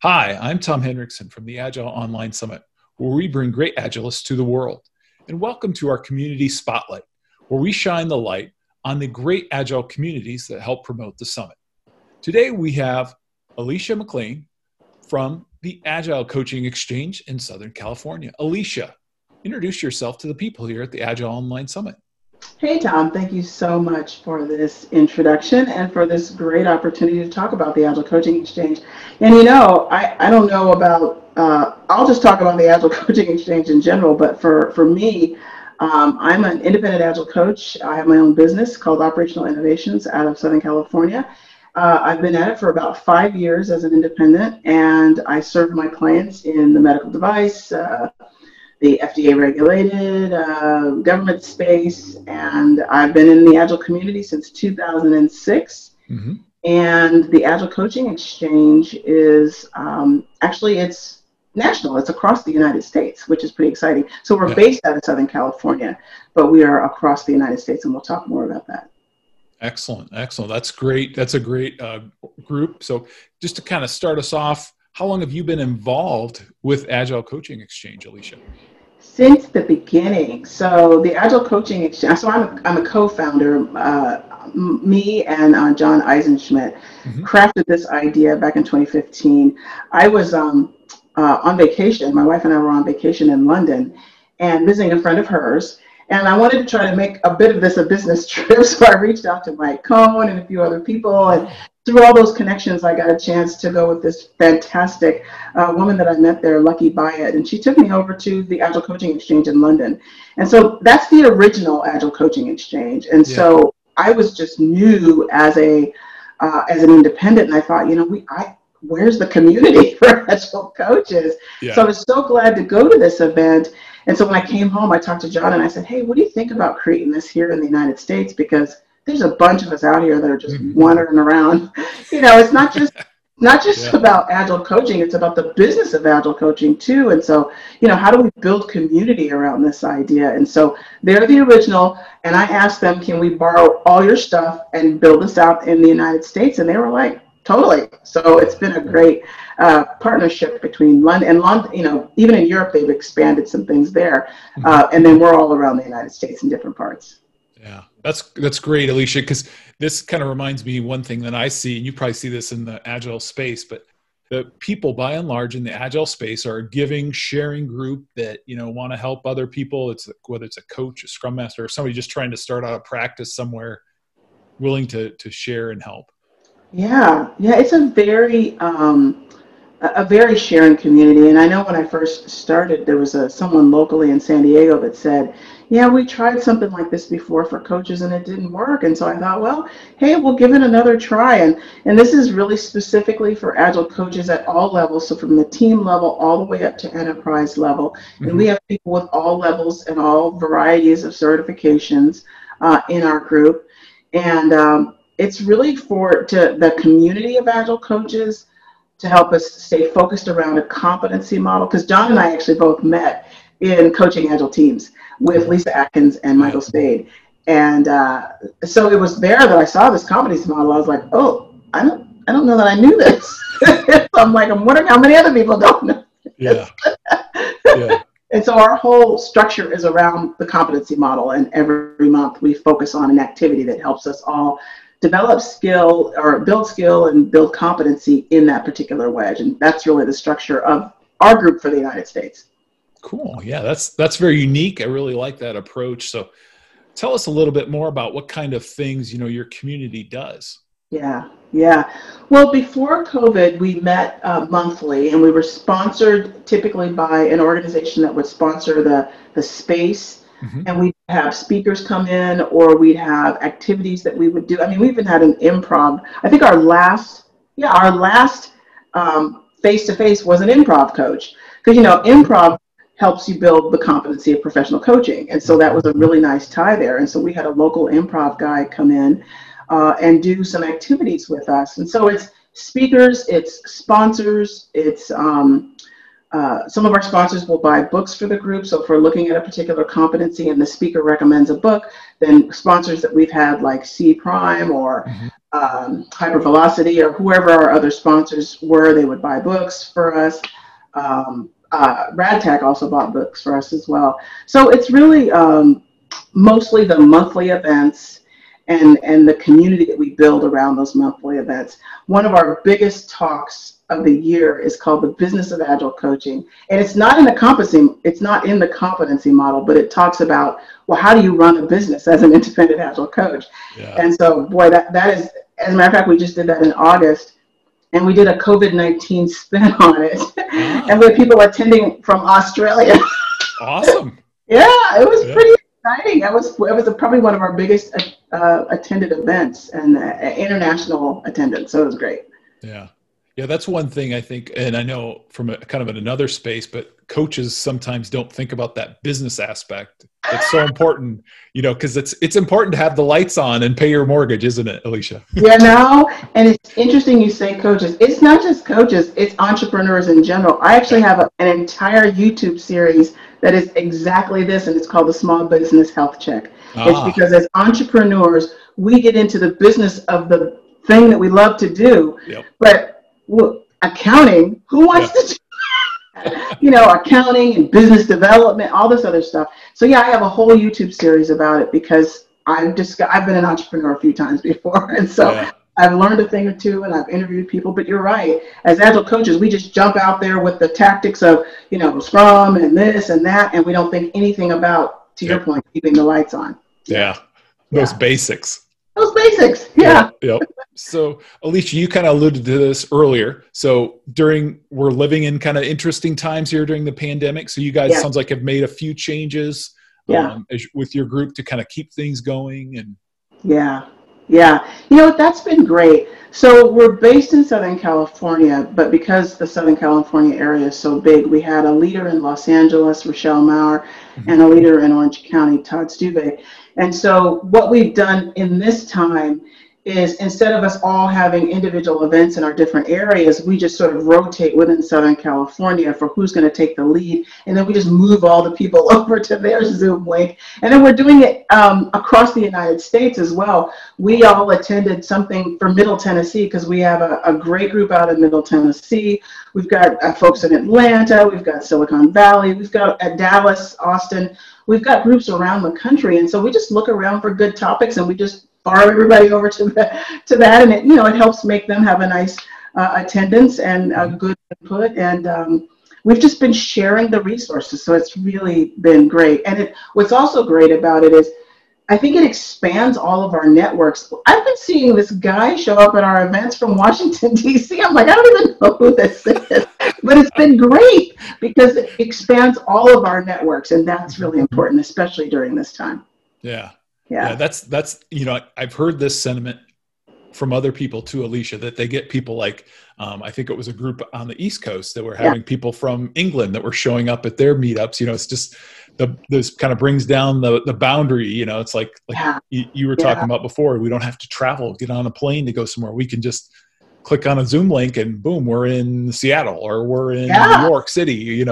Hi, I'm Tom Henriksen from the Agile Online Summit, where we bring great Agilists to the world. And welcome to our Community Spotlight, where we shine the light on the great Agile communities that help promote the summit. Today we have Alicia McLean from the Agile Coaching Exchange in Southern California. Alicia, introduce yourself to the people here at the Agile Online Summit. Hey, Tom, thank you so much for this introduction and for this great opportunity to talk about the Agile Coaching Exchange. And I don't know about, I'll just talk about the Agile Coaching Exchange in general, but for me, I'm an independent Agile coach. I have my own business called Operational Innovations out of Southern California. I've been at it for about 5 years as an independent, and I serve my clients in the medical device, the FDA regulated government space, and I've been in the Agile community since 2006. Mm-hmm. And the Agile Coaching Exchange is it's national. It's across the United States, which is pretty exciting. So we're based out of Southern California, but we are across the United States, and we'll talk more about that. Excellent. That's great. That's a great group. So just to kind of start us off, how long have you been involved with Agile Coaching Exchange, Alicia? Since the beginning. So the Agile Coaching Exchange, so I'm a co-founder. Me and John Eisenschmidt crafted this idea back in 2015. I was on vacation. My wife and I were on vacation in London and visiting a friend of hers. And I wanted to try to make a bit of this a business trip. So I reached out to Mike Cohn and a few other people. And through all those connections, I got a chance to go with this fantastic woman that I met there, Lucky Bayat. And she took me over to the Agile Coaching Exchange in London. And so that's the original Agile Coaching Exchange. And so I was just new as an independent. And I thought, where's the community for Agile coaches? Yeah. So I was so glad to go to this event. And so when I came home, I talked to John and I said, hey, what do you think about creating this here in the United States? Because there's a bunch of us out here that are just wandering around. It's not just about Agile coaching. It's about the business of Agile coaching too. And so, how do we build community around this idea? And so they're the original. And I asked them, can we borrow all your stuff and build this out in the United States? And they were like, totally. So it's been a great partnership between London and London. Even in Europe, they've expanded some things there. And then we're all around the United States in different parts. Yeah, that's great, Alicia, because this kind of reminds me one thing that I see, and you probably see this in the Agile space, but the people by and large in the Agile space are a giving, sharing group that, want to help other people. It's whether it's a coach, a scrum master, or somebody just trying to start out a practice somewhere, willing to share and help. Yeah, it's a very sharing community. And I know when I first started, there was someone locally in San Diego that said, yeah, we tried something like this before for coaches and it didn't work. And so I thought, well, hey, we'll give it another try. And this is really specifically for Agile coaches at all levels. So from the team level all the way up to enterprise level. And we have people with all levels and all varieties of certifications in our group. And it's really for the community of Agile coaches to help us stay focused around a competency model. Because John and I actually both met in coaching Agile teams with Lisa Atkins and Michael Spade. And so it was there that I saw this competency model. I was like, oh, I don't know that I knew this. So I'm wondering how many other people don't know this. Yeah. And so our whole structure is around the competency model. And every month we focus on an activity that helps us all develop skill or build skill and build competency in that particular wedge. And that's really the structure of our group for the United States. Cool. Yeah, that's very unique. I really like that approach. So tell us a little bit more about what kind of things, your community does. Yeah. Well, before COVID, we met monthly, and we were sponsored typically by an organization that would sponsor the space. And we'd have speakers come in, or we'd have activities that we would do. I mean, we even had an improv. I think our last face-to-face was an improv coach. Because, improv helps you build the competency of professional coaching. And so that was a really nice tie there. And so we had a local improv guy come in and do some activities with us. And so it's speakers, it's sponsors, it's Some of our sponsors will buy books for the group. So if we're looking at a particular competency and the speaker recommends a book, then sponsors that we've had like C Prime or Hypervelocity or whoever our other sponsors were, they would buy books for us. RadTech also bought books for us as well. So it's really mostly the monthly events and the community that we build around those monthly events. One of our biggest talks of the year is called the Business of Agile Coaching, and it's not in the competency model, but it talks about, well, how do you run a business as an independent Agile coach? Yeah. And so, boy, that is, as a matter of fact, we just did that in August, and we did a COVID-19 spin on it, and we had people attending from Australia. Awesome. Yeah, it was pretty exciting. It was probably one of our biggest attended events and international attendance. So it was great. Yeah. Yeah, that's one thing I think, and I know from a kind of in another space, but coaches sometimes don't think about that business aspect. It's so important, because it's important to have the lights on and pay your mortgage, isn't it, Alicia? Yeah, no, and it's interesting you say coaches. It's not just coaches, it's entrepreneurs in general. I actually have an entire YouTube series that is exactly this, and it's called the Small Business Health Check. It's because as entrepreneurs, we get into the business of the thing that we love to do, but accounting, who wants to do accounting and business development, all this other stuff. So yeah, I have a whole YouTube series about it because I've been an entrepreneur a few times before, and so I've learned a thing or two, and I've interviewed people. But you're right, as Agile coaches, we just jump out there with the tactics of Scrum and this and that, and we don't think anything about, to your point, keeping the lights on. Those basics. Those basics, Yep. So, Alicia, you kind of alluded to this earlier. So we're living in kind of interesting times here during the pandemic. So you guys sounds like have made a few changes with your group to kind of keep things going. And that's been great. So we're based in Southern California, but because the Southern California area is so big, we had a leader in Los Angeles, Rochelle Maurer, and a leader in Orange County, Todd Stube. And so what we've done in this time is, instead of us all having individual events in our different areas, we just sort of rotate within Southern California for who's going to take the lead. And then we just move all the people over to their Zoom link. And then we're doing it across the United States as well. We all attended something for Middle Tennessee because we have a great group out in Middle Tennessee. We've got folks in Atlanta. We've got Silicon Valley. We've got at Dallas, Austin. We've got groups around the country. And so we just look around for good topics, and we just borrow everybody over to that, and it helps make them have a nice attendance and a good input, and we've just been sharing the resources, so it's really been great. And what's also great about it is I think it expands all of our networks. I've been seeing this guy show up at our events from Washington, D.C. I'm like, I don't even know who this is, but it's been great because it expands all of our networks, and that's really important, especially during this time. Yeah, that's I've heard this sentiment from other people too, Alicia, that they get people like, I think it was a group on the East Coast that were having people from England that were showing up at their meetups. It's just this kind of brings down the boundary. It's like you were talking about before. We don't have to travel, get on a plane to go somewhere. We can just click on a Zoom link and boom, we're in Seattle or we're in New York City.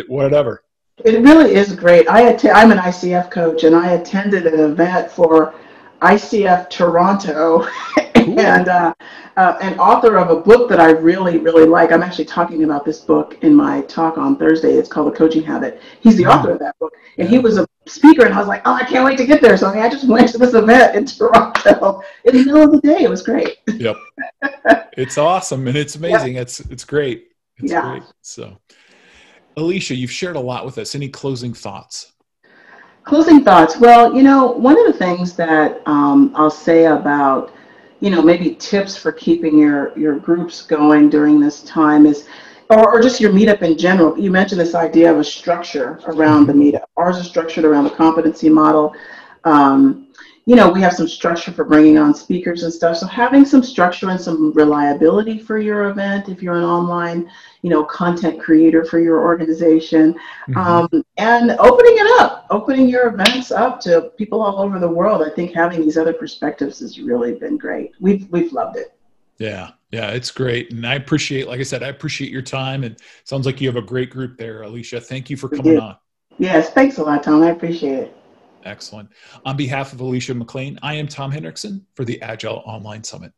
Whatever. It really is great. I'm an ICF coach, and I attended an event for ICF Toronto, and an author of a book that I really, really like. I'm actually talking about this book in my talk on Thursday. It's called The Coaching Habit. He's the author of that book, and he was a speaker, and I was like, I can't wait to get there. So I just went to this event in Toronto in the middle of the day. It was great. Yep. It's awesome, and it's amazing. It's great. It's great. So, Alicia, you've shared a lot with us. Any closing thoughts? Closing thoughts. Well, one of the things that I'll say about, maybe tips for keeping your groups going during this time is, or just your meetup in general. You mentioned this idea of a structure around the meetup. Ours is structured around the competency model. We have some structure for bringing on speakers and stuff. So having some structure and some reliability for your event, if you're an online, content creator for your organization, and opening your events up to people all over the world. I think having these other perspectives has really been great. We've loved it. Yeah. Yeah, it's great. And I appreciate, like I said, I appreciate your time. And sounds like you have a great group there, Alicia. Thank you for We coming do. on. Yes, thanks a lot, Tom. I appreciate it. Excellent. On behalf of Alicia McLean, I am Tom Hendrickson for the Agile Online Summit.